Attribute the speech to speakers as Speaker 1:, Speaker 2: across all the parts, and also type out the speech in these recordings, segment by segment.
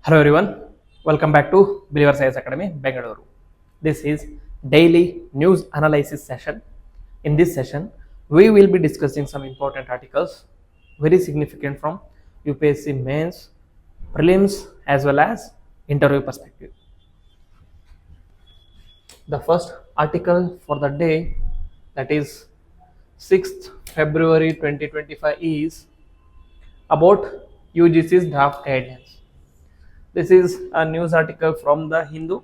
Speaker 1: Hello everyone, welcome back to Believer Science Academy, Bengaluru. This is daily news analysis session. In this session, we will be discussing some important articles, very significant from UPSC mains, prelims as well as interview perspective. The first article for the day, that is 6th February 2025, is about UGC's draft guidelines. This is a news article from the Hindu.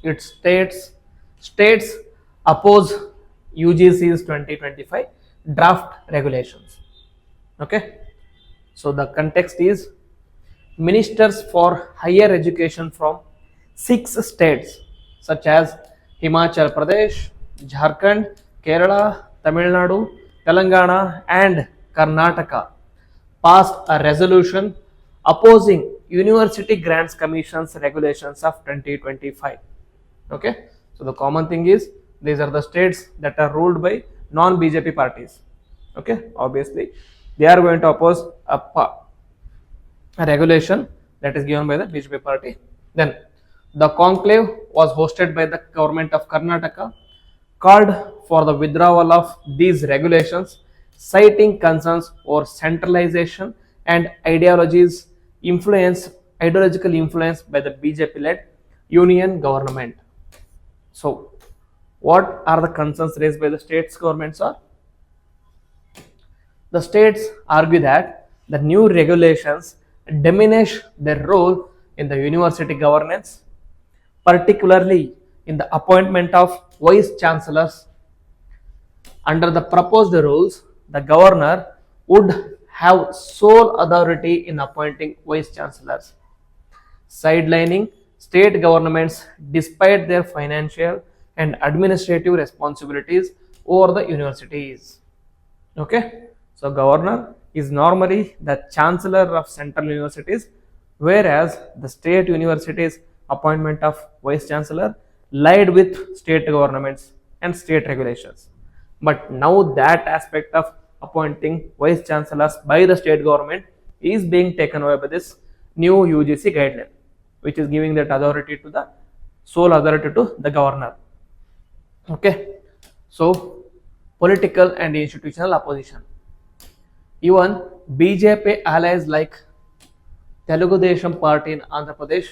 Speaker 1: It states oppose UGC's 2025 draft regulations. Okay, so the context is ministers for higher education from 6 states such as Himachal Pradesh, Jharkhand, Kerala, Tamil Nadu, Telangana, and Karnataka passed a resolution opposing University Grants Commission's regulations of 2025. Okay, so the common thing is these are the states that are ruled by non-BJP parties. Okay, obviously they are going to oppose a regulation that is given by the BJP party. Then the conclave was hosted by the government of Karnataka, called for the withdrawal of these regulations, citing concerns over centralization and ideological influence by the BJP-led union government. So, what are the concerns raised by the states governments are? The states argue that the new regulations diminish their role in the university governance, particularly in the appointment of vice chancellors. Under the proposed rules, the governor would have sole authority in appointing vice chancellors, sidelining state governments despite their financial and administrative responsibilities over the universities. Okay, so governor is normally the chancellor of central universities, whereas the state universities appointment of vice chancellor lied with state governments and state regulations. But now that aspect of appointing vice chancellors by the state government is being taken away by this new UGC guideline, which is giving that authority to the sole authority to the governor. Okay, so political and institutional opposition. Even BJP allies like Telugu Desam Party in Andhra Pradesh,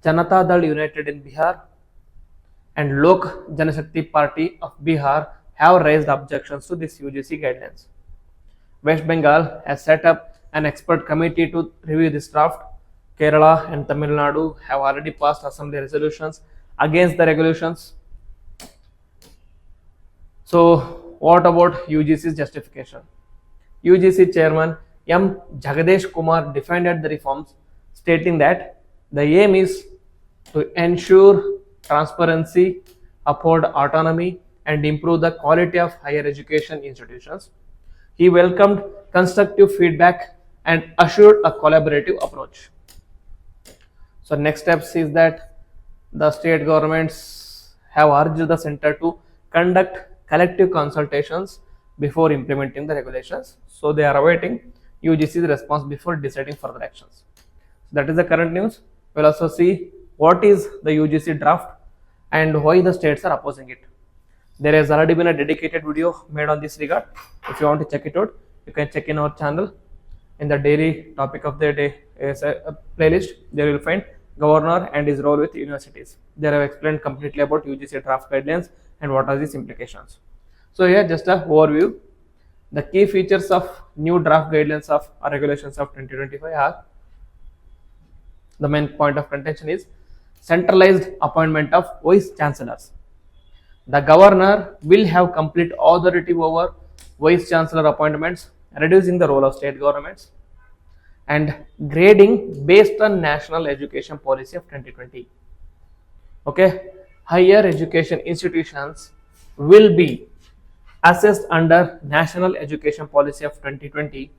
Speaker 1: Janata Dal United in Bihar, and Lok Janashakti Party of Bihar have raised objections to this UGC guidelines. West Bengal has set up an expert committee to review this draft. Kerala and Tamil Nadu have already passed assembly resolutions against the regulations. So, what about UGC's justification? UGC chairman M. Jagadesh Kumar defended the reforms, stating that the aim is to ensure transparency, uphold autonomy, and improve the quality of higher education institutions. He welcomed constructive feedback and assured a collaborative approach. So next steps is that the state governments have urged the center to conduct collective consultations before implementing the regulations. So they are awaiting UGC's response before deciding further actions. So that is the current news. We'll also see what is the UGC draft and why the states are opposing it. There has already been a dedicated video made on this regard. If you want to check it out, you can check in our channel. In the daily topic of the day is a playlist. There you will find governor and his role with universities. There I have explained completely about UGC draft guidelines and what are these implications. So here just a overview. The key features of new draft guidelines of regulations of 2025 are: the main point of contention is centralized appointment of vice chancellors. The governor will have complete authority over vice chancellor appointments, reducing the role of state governments, and grading based on national education policy of 2020. Okay, higher education institutions will be assessed under national education policy of 2020,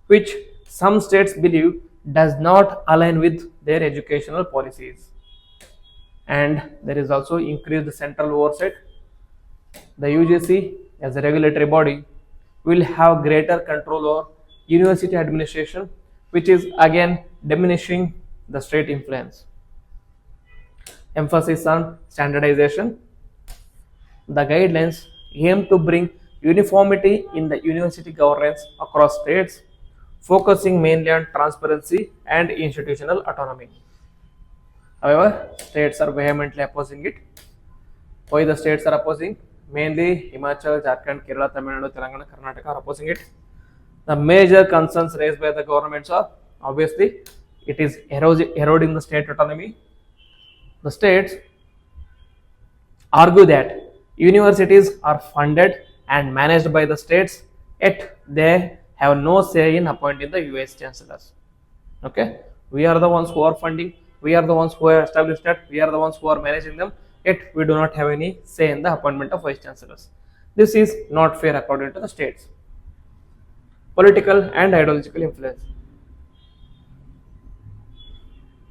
Speaker 1: which some states believe does not align with their educational policies. And there is also increased central oversight. The UGC as a regulatory body will have greater control over university administration, which is again diminishing the state influence. Emphasis on standardization. The guidelines aim to bring uniformity in the university governance across states, focusing mainly on transparency and institutional autonomy. However, states are vehemently opposing it. Why the states are opposing? Mainly Himachal, Jharkhand, Kerala, Tamil Nadu, Telangana, Karnataka are opposing it. The major concerns raised by the governments are obviously it is eroding the state autonomy. The states argue that universities are funded and managed by the states, yet they have no say in appointing the US chancellors. Okay, we are the ones who are funding, we are the ones who have established that, we are the ones who are managing them, yet we do not have any say in the appointment of vice chancellors. This is not fair according to the states. Political and ideological influence.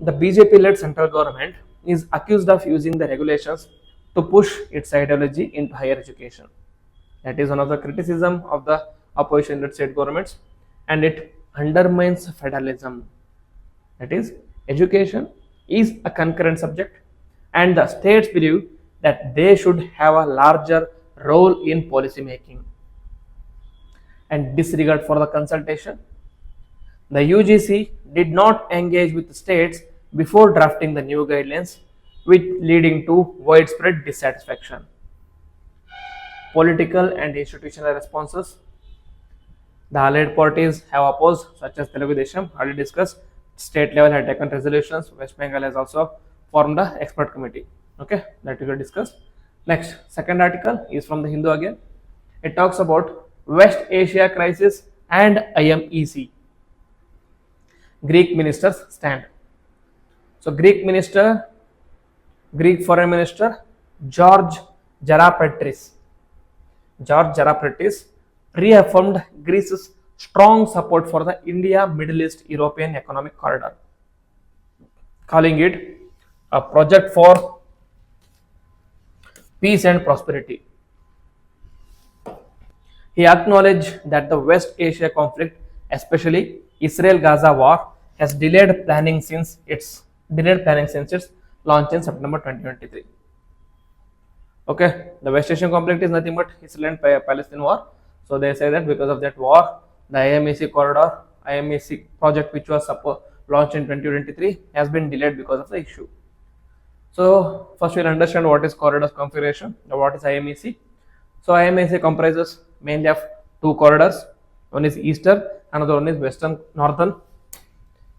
Speaker 1: The BJP-led central government is accused of using the regulations to push its ideology into higher education. That is one of the criticism of the opposition-led state governments, and it undermines federalism. That is, education is a concurrent subject, and the states believe that they should have a larger role in policy making. And disregard for the consultation. The UGC did not engage with the states before drafting the new guidelines, which leading to widespread dissatisfaction. Political and institutional responses. The allied parties have opposed, such as Telugu Desam, already discussed. State level had taken resolutions. West Bengal has also formed the expert committee. Okay, that we will discuss. Next, second article is from the Hindu again. It talks about West Asia crisis and IMEC. Greek ministers stand. So Greek foreign minister George Jarapetris reaffirmed Greece's strong support for the India Middle East European Economic Corridor, calling it a project for peace and prosperity. He acknowledged that the West Asia conflict, especially Israel-Gaza war, has delayed planning since its launch in September 2023. Okay, the West Asian conflict is nothing but Israel and Palestine war. So they say that because of that war, the IMEC project, which was launched in 2023, has been delayed because of the issue. So first we'll understand what is corridor configuration, what is IMEC. So IMEC comprises mainly of two corridors. One is eastern, another one is western, northern.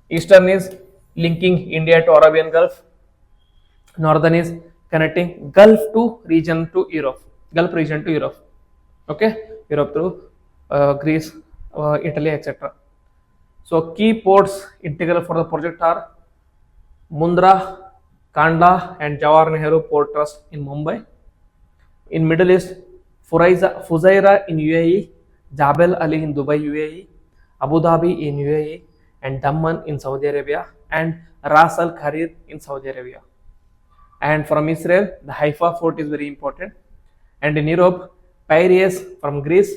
Speaker 1: Eastern is linking India to Arabian Gulf. Northern is connecting Gulf region to Europe. Okay, Europe through Greece, Italy, etc. So key ports integral for the project are Mundra, Kandla and Jawahar Nehru Port Trust in Mumbai. In Middle East, Fujairah in UAE, Jabal Ali in Dubai, UAE, Abu Dhabi in UAE, and Dammam in Saudi Arabia, and Ras Al Kharir in Saudi Arabia. And from Israel, the Haifa fort is very important. And in Europe, Piraeus from Greece,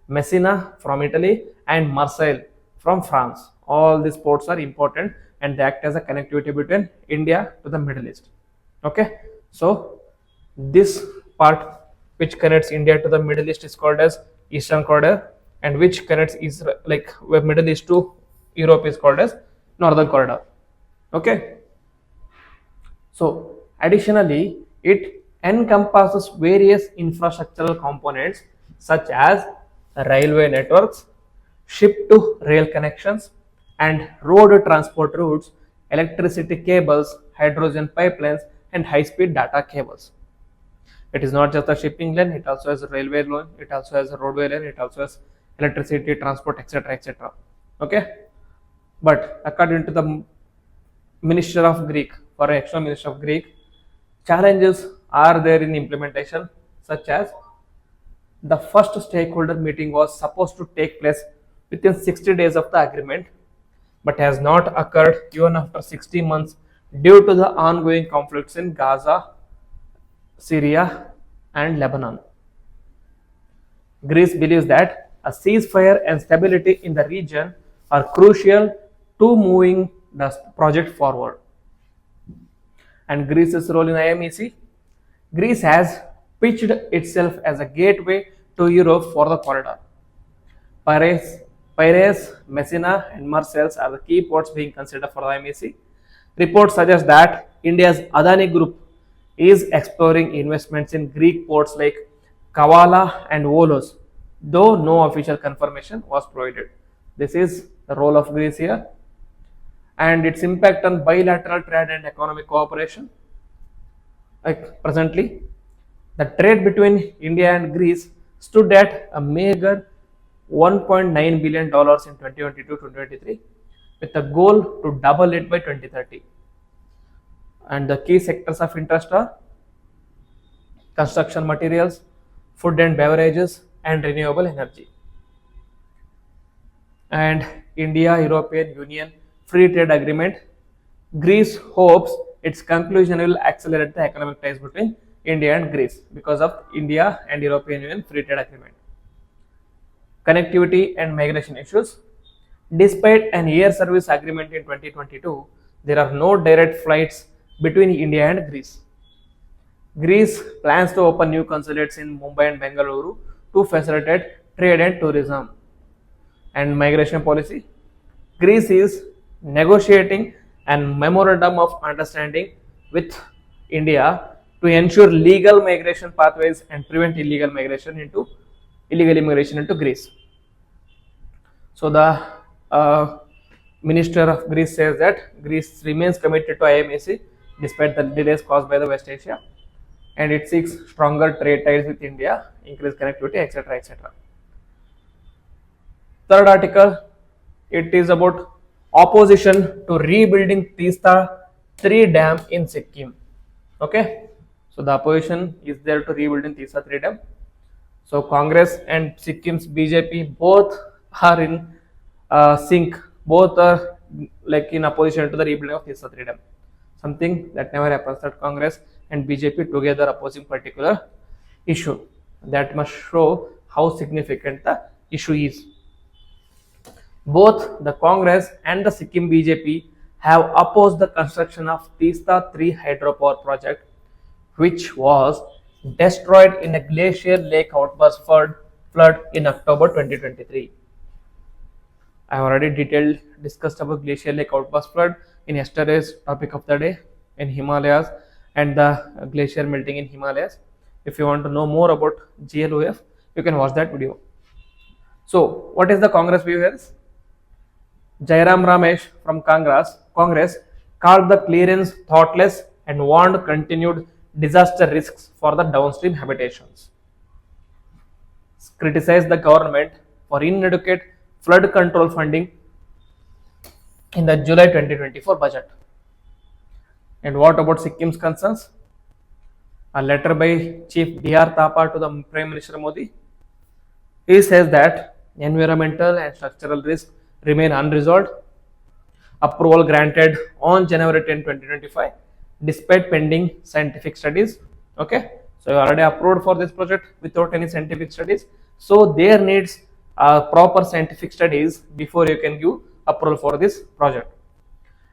Speaker 1: Messina from Italy, and Marseille from France. All these ports are important and they act as a connectivity between India to the Middle East. Okay, so this part which connects India to the Middle East is called as Eastern Corridor, and which connects Israel, like Middle East to Europe, is called as Northern Corridor. Okay, so additionally, it encompasses various infrastructural components such as railway networks, ship to rail connections, and road transport routes, electricity cables, hydrogen pipelines, and high-speed data cables. It is not just a shipping lane, it also has a railway lane, it also has a roadway lane, it also has electricity, transport, etc. etc. Okay, but according to the Minister of Greek, for extra Minister of Greek, challenges are there in implementation, such as the first stakeholder meeting was supposed to take place within 60 days of the agreement, but has not occurred even after 60 months due to the ongoing conflicts in Gaza, Syria, and Lebanon. Greece believes that a ceasefire and stability in the region are crucial to moving the project forward. And Greece's role in IMEC. Greece has pitched itself as a gateway to Europe for the corridor. Piraeus, Piraeus, Messina, and Marseilles are the key ports being considered for the IMEC. Reports suggest that India's Adani Group is exploring investments in Greek ports like Kavala and Volos, though no official confirmation was provided. This is the role of Greece here and its impact on bilateral trade and economic cooperation. Like presently, the trade between India and Greece stood at a meager $1.9 billion in 2022-2023 with a goal to double it by 2030. And the key sectors of interest are construction materials, food and beverages, and renewable energy. And India European Union Free Trade Agreement. Greece hopes its conclusion will accelerate the economic ties between India and Greece because of India and European Union Free Trade Agreement. Connectivity and migration issues. Despite an air service agreement in 2022, there are no direct flights between India and Greece. Greece plans to open new consulates in Mumbai and Bengaluru to facilitate trade and tourism. And migration policy. Greece is negotiating a memorandum of understanding with India to ensure legal migration pathways and prevent illegal immigration into Greece. So the Minister of Greece says that Greece remains committed to IMEC despite the delays caused by the West Asia, and it seeks stronger trade ties with India, increased connectivity, etc., etc. Third article, it is about opposition to rebuilding Teesta 3 dam in Sikkim. Okay, so the opposition is there to rebuilding Teesta 3 dam. So Congress and Sikkim's BJP both are in sync, both are like in opposition to the rebuilding of Teesta 3 dam. Something that never happens, that Congress and BJP together opposing particular issue. That must show how significant the issue is. Both the Congress and the Sikkim BJP have opposed the construction of Teesta 3 hydropower project, which was destroyed in a glacier lake outburst flood in October 2023. I have already discussed about glacier lake outburst flood in yesterday's topic of the day in Himalayas and the glacier melting in Himalayas. If you want to know more about GLOF, you can watch that video. So, what is the Congress view here? Jairam Ramesh from Congress called the clearance thoughtless and warned continued disaster risks for the downstream habitations. Criticized the government for inadequate flood control funding in the July 2024 budget. And what about Sikkim's concerns? A letter by Chief D.R. Thapa to the Prime Minister Modi. He says that environmental and structural risks remain unresolved. Approval granted on January 10, 2025 despite pending scientific studies. Okay, so you already approved for this project without any scientific studies. So there needs proper scientific studies before you can give approval for this project.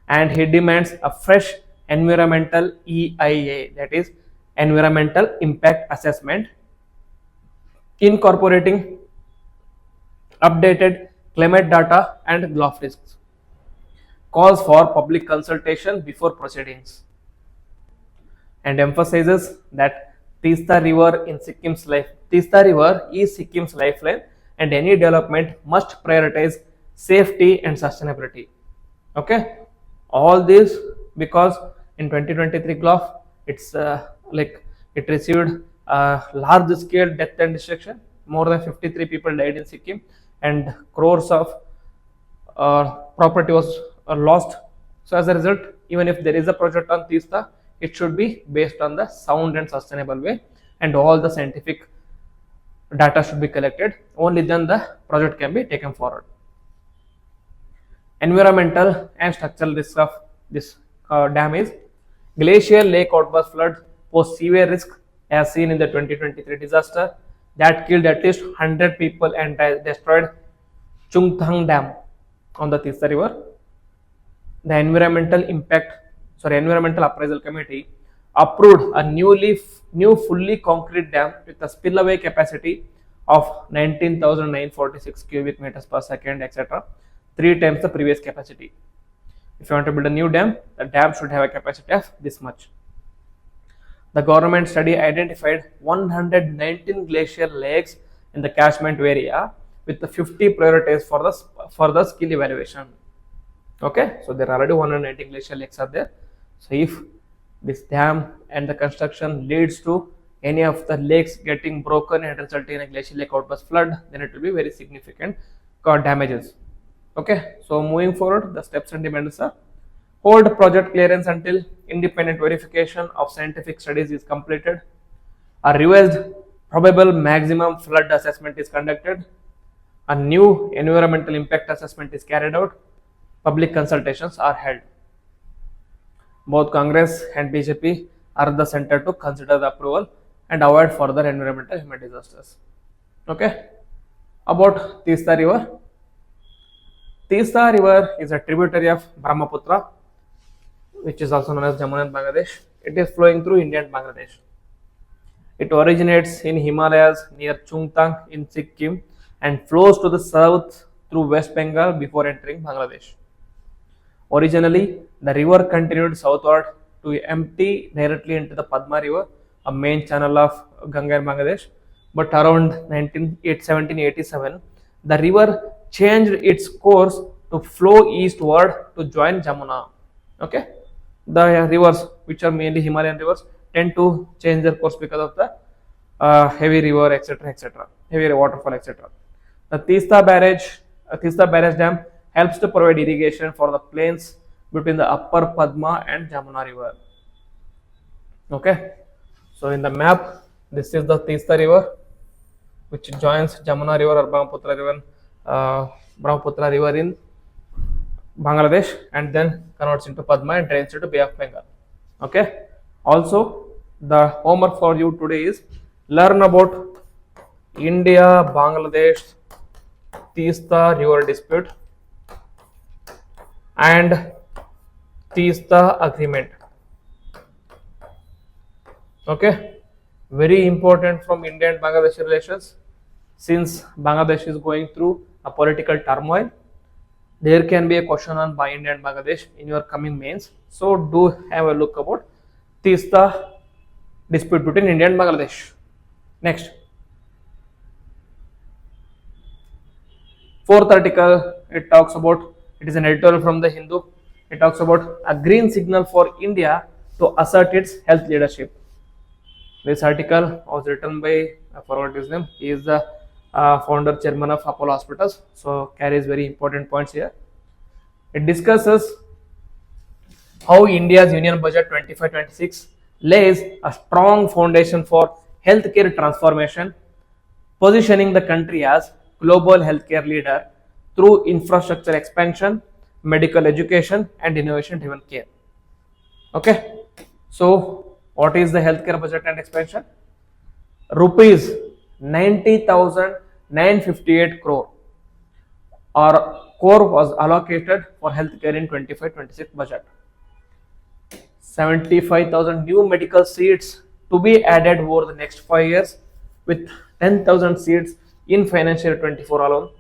Speaker 1: And he demands a fresh environmental EIA, that is environmental impact assessment, incorporating updated climate data and GLOF risks. Calls for public consultation before proceedings, and emphasizes that Teesta River is Sikkim's lifeline, and any development must prioritize safety and sustainability. Okay, all this because in 2023 GLOF, it's it received a large scale death and destruction. More than 53 people died in Sikkim, and crores of property was lost. So as a result, even if there is a project on Teesta, it should be based on the sound and sustainable way, and all the scientific data should be collected. Only then the project can be taken forward. Environmental and structural risks of this dam is glacier lake outburst flood pose severe risk as seen in the 2023 disaster that killed at least 100 people and destroyed Chungthang Dam on the Teesta River. the environmental appraisal committee approved a new fully concrete dam with a spillway capacity of 19,946 cubic meters per second, etc., 3 times the previous capacity. If you want to build a new dam, the dam should have a capacity of this much. The government study identified 119 glacial lakes in the catchment area with the 50 priorities for the skill evaluation. Okay, so there are already 119 glacial lakes are there. So if this dam and the construction leads to any of the lakes getting broken and resulting in a glacial lake outburst flood, then it will be very significant damages. Okay, so moving forward, the steps and demands are: hold project clearance until independent verification of scientific studies is completed. A revised probable maximum flood assessment is conducted. A new environmental impact assessment is carried out. Public consultations are held. Both Congress and BJP are the center to consider the approval and avoid further environmental human disasters. Okay, about Tista River. Tista River is a tributary of Brahmaputra, which is also known as Jamuna in Bangladesh. It is flowing through India and Bangladesh. It originates in Himalayas near Chungtang in Sikkim and flows to the south through West Bengal before entering Bangladesh. Originally, the river continued southward to empty directly into the Padma River, a main channel of Ganga in Bangladesh. But around 1787, the river changed its course to flow eastward to join Jamuna. Okay, the rivers, which are mainly Himalayan rivers, tend to change their course because of the heavy river, etc., heavy waterfall, etc. The Tista barrage dam helps to provide irrigation for the plains between the upper Padma and Jamuna river. Okay, so in the map, this is the Tista river, which joins Jamuna river or Brahmaputra river in Bangladesh, and then converts into Padma and drains into Bay of Bengal. Okay, also the homework for you today is learn about India Bangladesh Tista river dispute and Tista agreement. Okay, very important from India and Bangladesh relations, since Bangladesh is going through a political turmoil. There can be a question on by India and Bangladesh in your coming mains, so do have a look about Tista dispute between India and Bangladesh. Next, fourth article, it talks about, it is an editorial from the Hindu. It talks about a green signal for India to assert its health leadership. This article was written by, I forgot his name, he is the founder chairman of Apollo Hospitals, so carries very important points here. It discusses how India's Union Budget 25-26 lays a strong foundation for healthcare transformation, positioning the country as global healthcare leader through infrastructure expansion, medical education, and innovation-driven care. Okay, so what is the healthcare budget and expansion? Rupees 90,958 crore or core was allocated for healthcare in 25-26 budget. 75,000 new medical seats to be added over the next 5 years, with 10,000 seats in financial year 24 alone.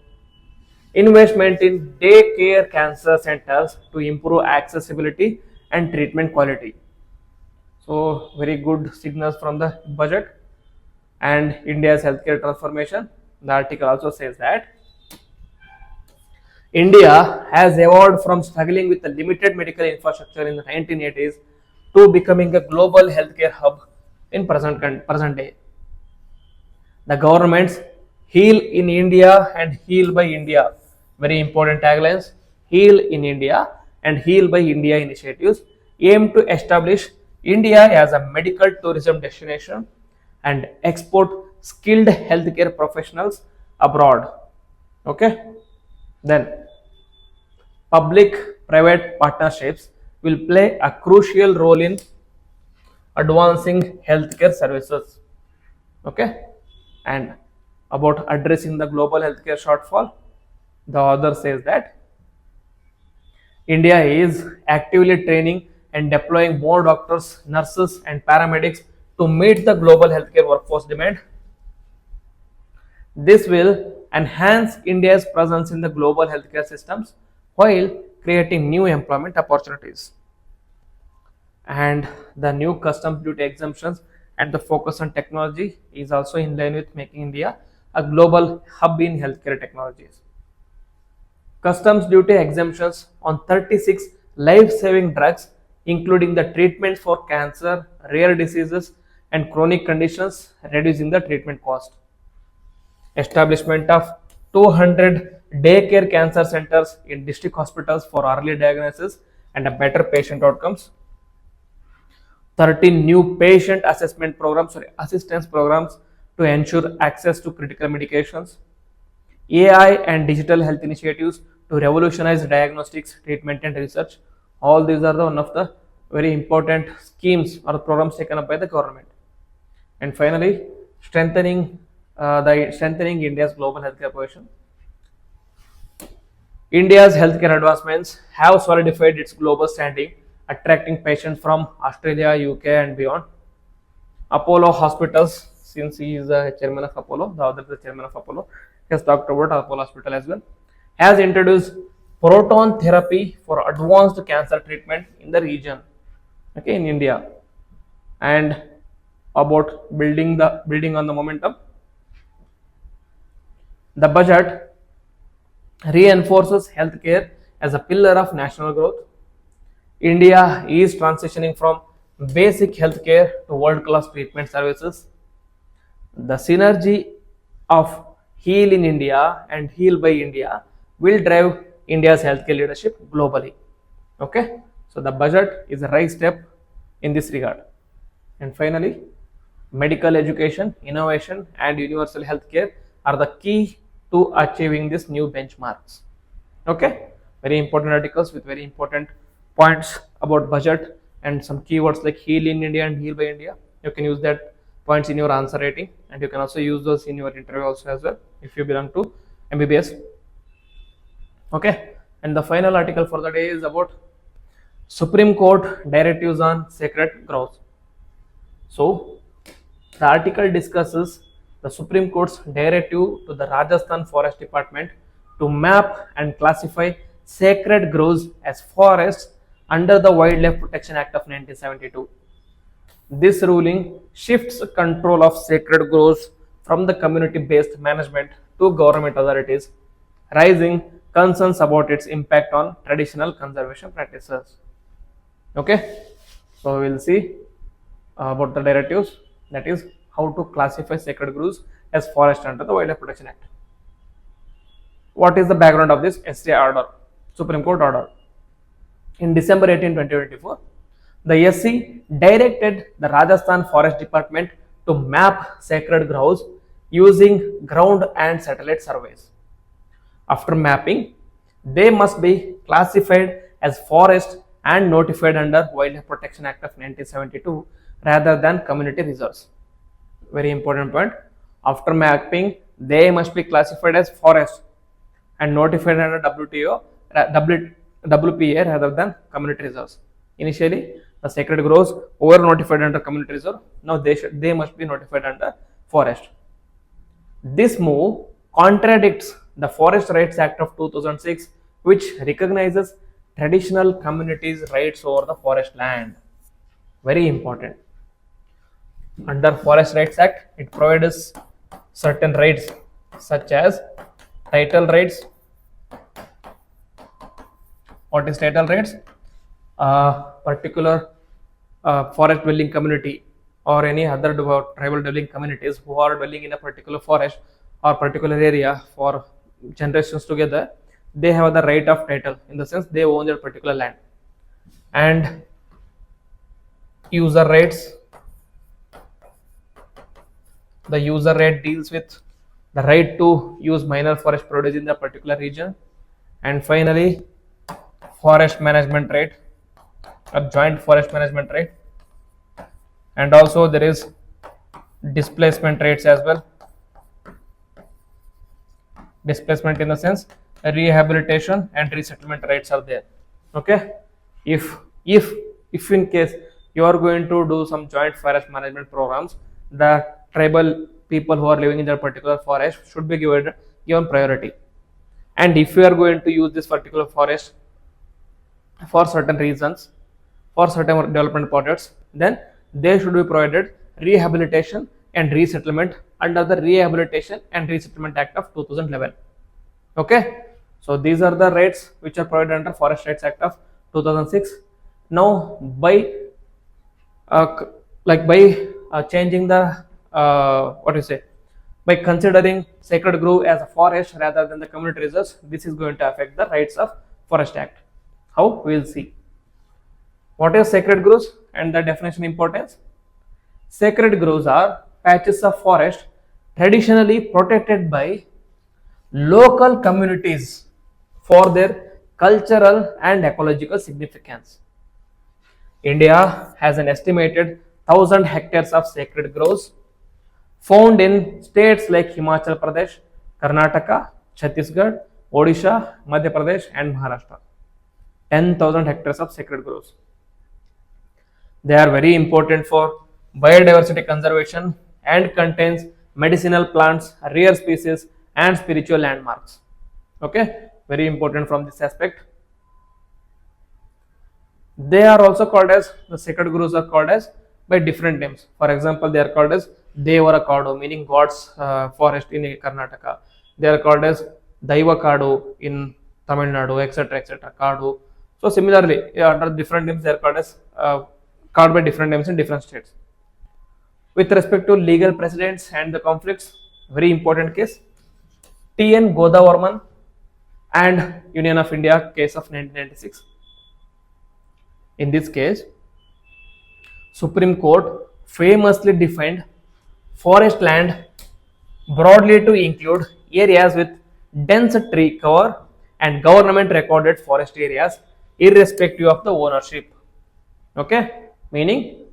Speaker 1: Investment in day care cancer centers to improve accessibility and treatment quality. So very good signals from the budget and India's healthcare transformation. The article also says that India has evolved from struggling with a limited medical infrastructure in the 1980s to becoming a global healthcare hub in present day. The government's Heal in India and Heal by India, very important taglines, Heal in India and Heal by India initiatives aim to establish India as a medical tourism destination and export skilled healthcare professionals abroad. Okay, then public-private partnerships will play a crucial role in advancing healthcare services. Okay, and about addressing the global healthcare shortfall, the author says that India is actively training and deploying more doctors, nurses, and paramedics to meet the global healthcare workforce demand. This will enhance India's presence in the global healthcare systems while creating new employment opportunities. And the new customs duty exemptions and the focus on technology is also in line with making India a global hub in healthcare technologies. Customs duty exemptions on 36 life-saving drugs, including the treatments for cancer, rare diseases, and chronic conditions, reducing the treatment cost. Establishment of 200 daycare cancer centers in district hospitals for early diagnosis and a better patient outcomes. 13 new patient assistance programs to ensure access to critical medications. AI and digital health initiatives to revolutionize diagnostics, treatment, and research. All these are one of the very important schemes or programs taken up by the government. And finally, strengthening India's global healthcare position. India's healthcare advancements have solidified its global standing, attracting patients from Australia, UK, and beyond. Apollo Hospitals, since he is the chairman of Apollo, the other is the chairman of Apollo, has talked about Apollo Hospital as well, has introduced proton therapy for advanced cancer treatment in the region, okay, in India. And about building on the momentum, the budget reinforces healthcare as a pillar of national growth. India is transitioning from basic healthcare to world-class treatment services. The synergy of Heal in India and Heal by India will drive India's healthcare leadership globally. Okay, so the budget is a right step in this regard. And finally, medical education, innovation, and universal healthcare are the key to achieving these new benchmarks. Okay, very important articles with very important points about budget and some keywords like Heal in India and Heal by India. You can use that points in your answer rating, and you can also use those in your interview also as well if you belong to MBBS. Okay, and the final article for the day is about Supreme Court directives on sacred groves. So the article discusses the Supreme Court's directive to the Rajasthan Forest Department to map and classify sacred groves as forests under the Wildlife Protection Act of 1972. This ruling shifts control of sacred groves from the community-based management to government authorities, raising concerns about its impact on traditional conservation practices. Okay, so we will see about the directives, that is how to classify sacred groves as forest under the Wildlife Protection Act. What is the background of this SCI order, Supreme Court order? In December 18, 2024, the SC directed the Rajasthan Forest Department to map sacred groves using ground and satellite surveys. After mapping, they must be classified as forest and notified under Wildlife Protection Act of 1972 rather than community reserves. Very important point. After mapping, they must be classified as forest and notified under WPA rather than community reserves. Initially, the sacred groves were notified under community reserve. Now they must be notified under forest. This move contradicts the Forest Rights Act of 2006, which recognizes traditional communities' rights over the forest land. Very important. Under Forest Rights Act, it provides certain rights such as title rights. What is title rights? Particular forest dwelling community or any other tribal dwelling communities who are dwelling in a particular forest or particular area for generations together, they have the right of title, in the sense they own their particular land. And user rights, the user right deals with the right to use minor forest produce in the particular region. And finally, forest management right, a joint forest management right. And also there is displacement rates as well. Displacement in the sense rehabilitation and resettlement rights are there. Okay, if if in case you are going to do some joint forest management programs, the tribal people who are living in that particular forest should be given priority. And if you are going to use this particular forest for certain reasons, for certain development projects, then they should be provided rehabilitation and resettlement under the Rehabilitation and Resettlement Act of 2011. Okay, so these are the rights which are provided under Forest Rights Act of 2006. Now uh, by changing the what you say, by considering sacred grove as a forest rather than the community reserves, this is going to affect the rights of Forest Act. How? We will see. What is sacred groves and the definition importance? Sacred groves are patches of forest traditionally protected by local communities for their cultural and ecological significance. India has an estimated 1000 hectares of sacred groves found in states like Himachal Pradesh, Karnataka, Chhattisgarh, Odisha, Madhya Pradesh, and Maharashtra. 10,000 hectares of sacred groves. They are very important for biodiversity conservation and contains medicinal plants, rare species, and spiritual landmarks. Okay, very important from this aspect. They are also called as, the sacred groves are called as by different names. For example, they are called as Devara Kadu, meaning God's forest in Karnataka. They are called as Daiva Kadu in Tamil Nadu, etc. etc. Kadu. So similarly, under different names, they are called as called by different names in different states. With respect to legal precedents and the conflicts, very important case, T.N. Godavarman and Union of India case of 1996. In this case, Supreme Court famously defined forest land broadly to include areas with dense tree cover and government recorded forest areas irrespective of the ownership. Okay, meaning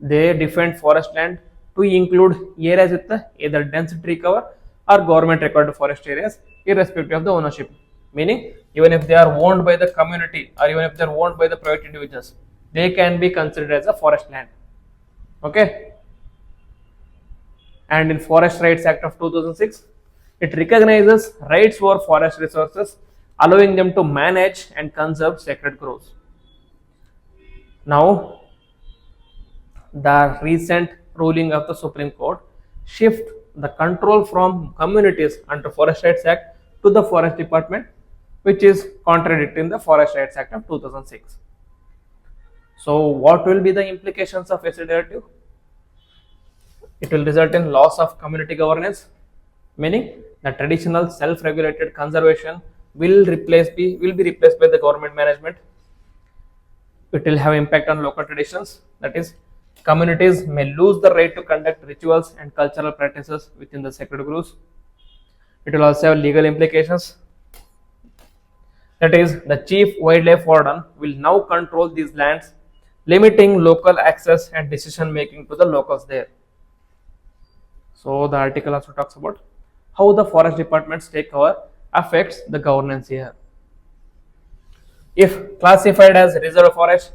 Speaker 1: they defined forest land to include areas with either dense tree cover or government recorded forest areas irrespective of the ownership. Meaning, even if they are owned by the community or even if they are owned by the private individuals, they can be considered as a forest land. Okay. And in Forest Rights Act of 2006, it recognizes rights over forest resources, allowing them to manage and conserve sacred groves. Now, the recent ruling of the Supreme Court shift the control from communities under Forest Rights Act to the Forest Department, which is contradicting the Forest Rights Act of 2006. So, what will be the implications of SC directive? It will result in loss of community governance, meaning the traditional self-regulated conservation will be replaced by the government management. It will have impact on local traditions, that is, communities may lose the right to conduct rituals and cultural practices within the sacred groves. It will also have legal implications, that is, the chief wildlife warden will now control these lands, limiting local access and decision making to the locals there. So the article also talks about how the forest department's takeover affects the governance here. If classified as reserve forest,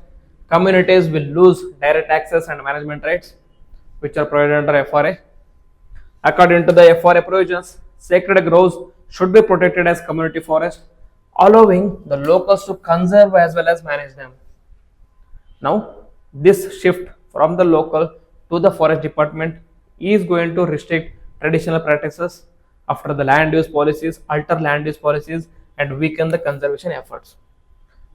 Speaker 1: communities will lose direct access and management rights, which are provided under FRA. According to the FRA provisions, sacred groves should be protected as community forest, allowing the locals to conserve as well as manage them. Now, this shift from the local to the forest department is going to restrict traditional practices after the land use policies, alter land use policies, and weaken the conservation efforts.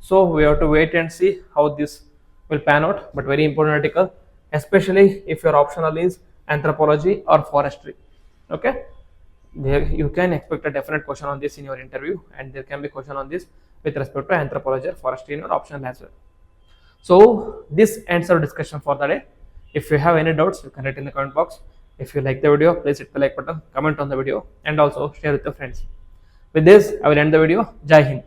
Speaker 1: So we have to wait and see how this will pan out, but very important article, especially if your optional is anthropology or forestry. Okay, there you can expect a definite question on this in your interview, and there can be question on this with respect to anthropology or forestry in your optional as well. So this ends our discussion for the day. If you have any doubts, you can write in the comment box. If you like the video, please hit the like button, comment on the video, and also share with your friends. With this, I will end the video. Jai Hind.